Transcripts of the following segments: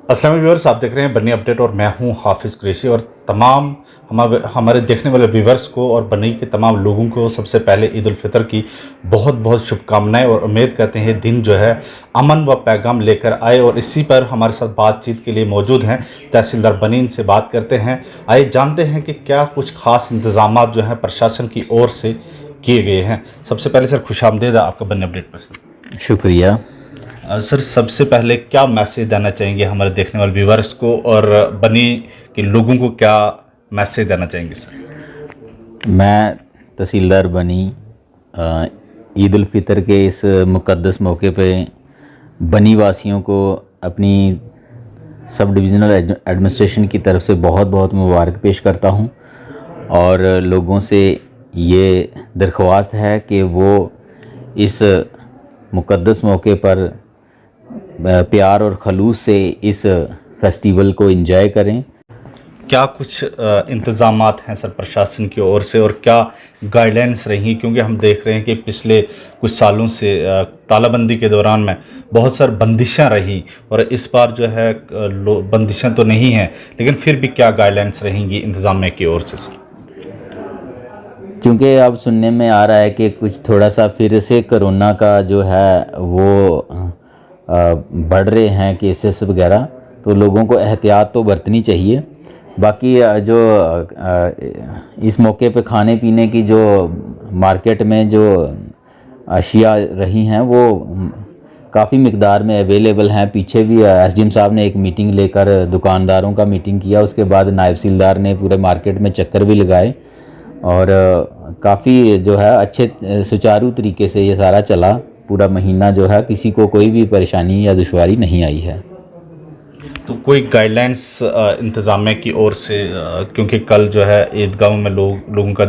अस्सलाम व्यूअर्स, आप देख रहे हैं बन्नी अपडेट और मैं हूं हाफिज़ कुरैशी। और तमाम हमारे देखने वाले व्यूअर्स को और बन्नी के तमाम लोगों को सबसे पहले ईद उल फितर की बहुत बहुत शुभकामनाएं और उम्मीद करते हैं दिन जो है अमन व पैगाम लेकर आए। और इसी पर हमारे साथ बातचीत के लिए मौजूद हैं तहसीलदार बन्नी, इनसे बात करते हैं। आइए जानते हैं कि क्या कुछ ख़ास इंतज़ाम जो हैं प्रशासन की ओर से किए गए हैं। सबसे पहले सर खुशामदीद आपका बन्नी अपडेट पर। सर शुक्रिया। सर सबसे पहले क्या मैसेज देना चाहेंगे हमारे देखने वाले व्यूवर्स को और बन्नी के लोगों को क्या मैसेज देना चाहेंगे सर? मैं तहसीलदार बन्नी ईद उल फितर के इस मुक़द्दस मौके पे बन्नी वासियों को अपनी सब डिविज़नल एडमिनिस्ट्रेशन की तरफ से बहुत बहुत मुबारक पेश करता हूँ। और लोगों से ये दरख्वास्त है कि वो इस मुक़द्दस मौके पर प्यार और खलूस से इस फेस्टिवल को एंजॉय करें। क्या कुछ इंतज़ामात हैं सर प्रशासन की ओर से और क्या गाइडलाइंस रही? क्योंकि हम देख रहे हैं कि पिछले कुछ सालों से तालाबंदी के दौरान में बहुत सारी बंदिशें रही और इस बार जो है बंदिशें तो नहीं हैं, लेकिन फिर भी क्या गाइडलाइंस रहेंगी इंतज़ामिया की ओर से सर? क्योंकि अब सुनने में आ रहा है कि कुछ थोड़ा सा फिर से कोरोना का जो है वो बढ़ रहे हैं केसेस वगैरह, तो लोगों को एहतियात तो बरतनी चाहिए। बाकी जो इस मौके पे खाने पीने की जो मार्केट में जो अशिया रही हैं वो काफ़ी मिकदार में अवेलेबल हैं। पीछे भी एसडीएम साहब ने एक मीटिंग लेकर दुकानदारों का मीटिंग किया, उसके बाद नायब तहसीलदार ने पूरे मार्केट में चक्कर भी लगाए और काफ़ी जो है अच्छे सुचारू तरीके से ये सारा चला। पूरा महीना जो है किसी को कोई भी परेशानी या दुश्वारी नहीं आई है। तो कोई गाइडलाइंस इंतज़ामिया की ओर से, क्योंकि कल जो है ईदगाहों में लोगों का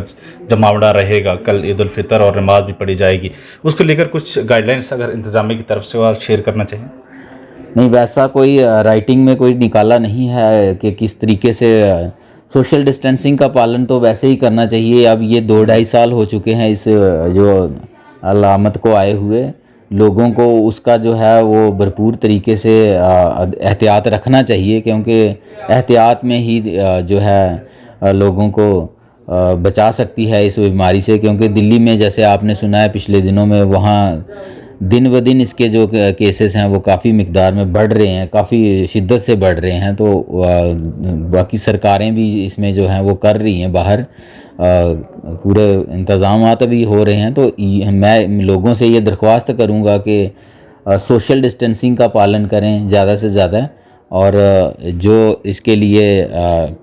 जमावड़ा रहेगा, कल ईद उल फितर और नमाज भी पढ़ी जाएगी, उसको लेकर कुछ गाइडलाइंस अगर इंतज़ामिया की तरफ से आप शेयर करना चाहिए? नहीं, वैसा कोई राइटिंग में कोई निकाला नहीं है कि किस तरीके से सोशल डिस्टेंसिंग का पालन तो वैसे ही करना चाहिए। अब ये 2-2.5 साल हो चुके हैं इस जो अलामत को आए हुए। लोगों को उसका जो है वो भरपूर तरीके से एहतियात रखना चाहिए, क्योंकि एहतियात में ही जो है लोगों को बचा सकती है इस बीमारी से। क्योंकि दिल्ली में जैसे आपने सुना है पिछले दिनों में, वहाँ दिन ब दिन इसके जो केसेस हैं वो काफ़ी मिकदार में बढ़ रहे हैं, काफ़ी शिद्दत से बढ़ रहे हैं। तो बाकी सरकारें भी इसमें जो हैं वो कर रही हैं, बाहर पूरे इंतज़ामात भी हो रहे हैं। तो मैं लोगों से ये दरख्वास्त करूँगा कि सोशल डिस्टेंसिंग का पालन करें ज़्यादा से ज़्यादा। और जो इसके लिए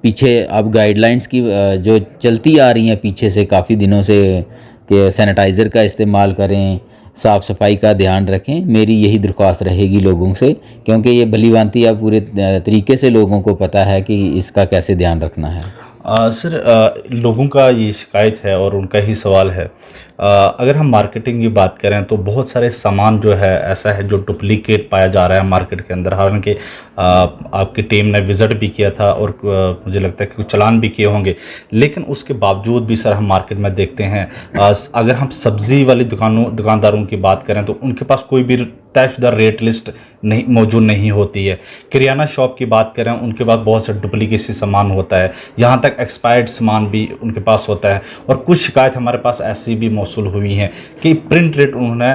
पीछे अब गाइडलाइंस की जो चलती आ रही हैं पीछे से काफ़ी दिनों से, कि सैनिटाइज़र का इस्तेमाल करें, साफ़ सफाई का ध्यान रखें, मेरी यही दरख्वास्त रहेगी लोगों से। क्योंकि ये भलीभांति अब पूरे तरीके से लोगों को पता है कि इसका कैसे ध्यान रखना है। सर लोगों का ये शिकायत है और उनका ही सवाल है, अगर हम मार्केटिंग की बात करें तो बहुत सारे सामान जो है ऐसा है जो डुप्लीकेट पाया जा रहा है मार्केट के अंदर। हालांकि आपकी टीम ने विज़िट भी किया था और मुझे लगता है कि कुछ चालान भी किए होंगे, लेकिन उसके बावजूद भी सर हम मार्केट में देखते हैं अगर हम सब्ज़ी वाली दुकानदारों की बात करें तो उनके पास कोई भी तयशुदा रेट लिस्ट नहीं मौजूद नहीं होती है। किराना शॉप की बात करें उनके पास बहुत सा डुप्लीकेसी सामान होता है, यहाँ तक एक्सपायर्ड सामान भी उनके पास होता है। और कुछ शिकायत हमारे पास ऐसी भी मौसूल हुई हैं कि प्रिंट रेट उन्होंने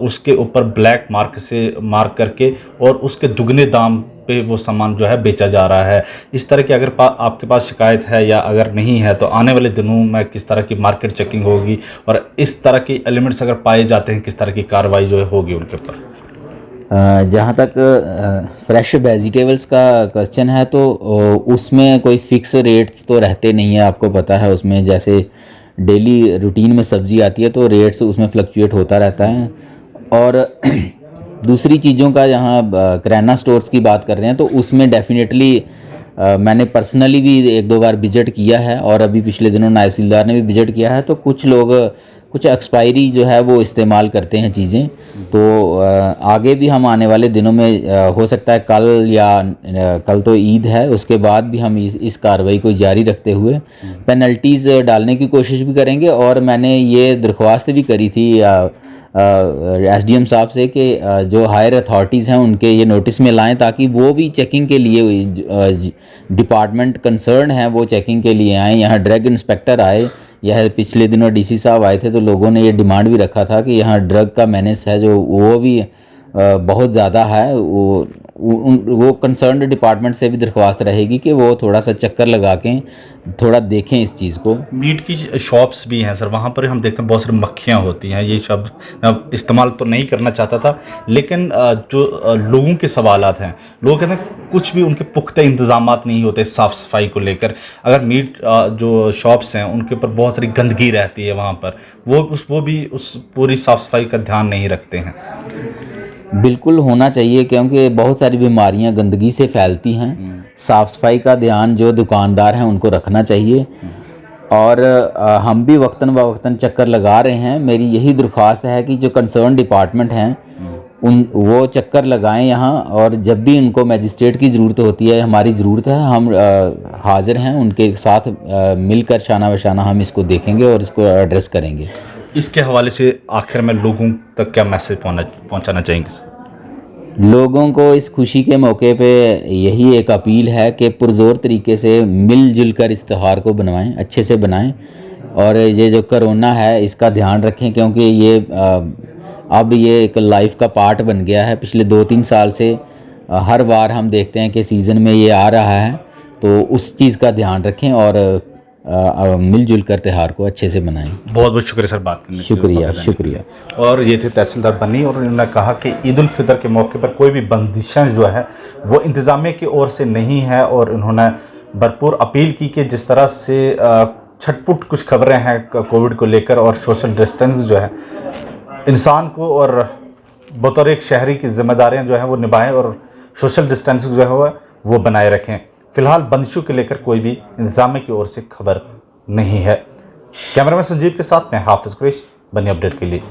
उसके ऊपर ब्लैक मार्क करके और उसके दुगने दाम पे वो सामान जो है बेचा जा रहा है। इस तरह की अगर आपके पास शिकायत है या अगर नहीं है तो आने वाले दिनों में किस तरह की मार्केट चेकिंग होगी और इस तरह के एलिमेंट्स अगर पाए जाते हैं किस तरह की कार्रवाई जो है होगी उनके ऊपर? जहाँ तक फ्रेश वेजिटेबल्स का क्वेश्चन है तो उसमें कोई फ़िक्स रेट्स तो रहते नहीं है, आपको पता है। उसमें जैसे डेली रूटीन में सब्ज़ी आती है तो रेट्स उसमें फ्लक्चुएट होता रहता है। और दूसरी चीज़ों का, यहाँ किराना स्टोर्स की बात कर रहे हैं तो उसमें डेफिनेटली मैंने पर्सनली भी 1-2 बार विज़िट किया है और अभी पिछले दिनों नायब तहसीलदार ने भी विज़िट किया है। तो कुछ लोग कुछ एक्सपायरी जो है वो इस्तेमाल करते हैं चीज़ें। तो आगे भी हम आने वाले दिनों में हो सकता है कल तो ईद है, उसके बाद भी हम इस कार्रवाई को जारी रखते हुए पेनल्टीज़ डालने की कोशिश भी करेंगे। और मैंने ये दरख्वास्त भी करी थी एसडीएम साहब से कि जो हायर अथॉरिटीज़ हैं उनके ये नोटिस में लाएं, ताकि वो भी चेकिंग के लिए डिपार्टमेंट कंसर्न है वो चेकिंग के लिए आएँ। यहाँ ड्रग इंस्पेक्टर आए, यह पिछले दिनों डीसी साहब आए थे, तो लोगों ने ये डिमांड भी रखा था कि यहाँ ड्रग का मेनेस है जो वो भी बहुत ज़्यादा है। वो कंसर्न्ड डिपार्टमेंट से भी दरख्वास्त रहेगी कि वो थोड़ा सा चक्कर लगा के थोड़ा देखें इस चीज़ को। मीट की शॉप्स भी हैं सर, वहाँ पर हम देखते हैं बहुत सारी मक्खियाँ होती हैं। ये शब्द मैं इस्तेमाल तो नहीं करना चाहता था, लेकिन जो लोगों के सवालात हैं, लोग कहते हैं कुछ भी उनके पुख्ता इंतजामात नहीं होते साफ़ सफाई को लेकर। अगर मीट जो शॉप्स हैं उनके ऊपर बहुत सारी गंदगी रहती है, वहाँ पर वो भी उस पूरी साफ़ सफाई का ध्यान नहीं रखते हैं। बिल्कुल होना चाहिए, क्योंकि बहुत सारी बीमारियां गंदगी से फैलती हैं। साफ़ सफाई का ध्यान जो दुकानदार हैं उनको रखना चाहिए। और हम भी वक्तन ब वक्तन चक्कर लगा रहे हैं। मेरी यही दरख्वास्त है कि जो कंसर्न डिपार्टमेंट हैं वो चक्कर लगाएं यहाँ, और जब भी उनको मजिस्ट्रेट की ज़रूरत होती है, हमारी ज़रूरत है, हम हाज़िर हैं, उनके साथ मिलकर शाना बशाना हम इसको देखेंगे और इसको एड्रेस करेंगे। इसके हवाले से आखिर में लोगों तक क्या मैसेज पहुंचाना चाहेंगे? लोगों को इस खुशी के मौके पे यही एक अपील है कि पुरज़ोर तरीके से मिलजुल कर इस त्यौहार को बनवाएं, अच्छे से बनाएं। और ये जो कोरोना है इसका ध्यान रखें, क्योंकि ये अब ये एक लाइफ का पार्ट बन गया है। पिछले 2-3 साल से हर बार हम देखते हैं कि सीज़न में ये आ रहा है, तो उस चीज़ का ध्यान रखें और मिलजुल कर त्यौहार को अच्छे से बनाएं। बहुत बहुत शुक्रिया सर बात करने के लिए। शुक्रिया। और ये थे तहसीलदार बनी, और उन्होंने कहा कि ईद उल फितर के मौके पर कोई भी बंदिशें जो है वो इंतज़ामिया की ओर से नहीं है। और उन्होंने भरपूर अपील की कि जिस तरह से छटपुट कुछ खबरें हैं कोविड को लेकर और सोशल डिस्टेंस जो है इंसान को, और बतौर एक शहरी की जिम्मेदारियाँ जो है वो निभाएं और सोशल डिस्टेंस जो है वो बनाए रखें। फिलहाल बंदिशों के लेकर कोई भी इंतजामिया की ओर से खबर नहीं है। कैमरामैन संजीव के साथ मैं हाफिज कुरैशी, बनी अपडेट के लिए।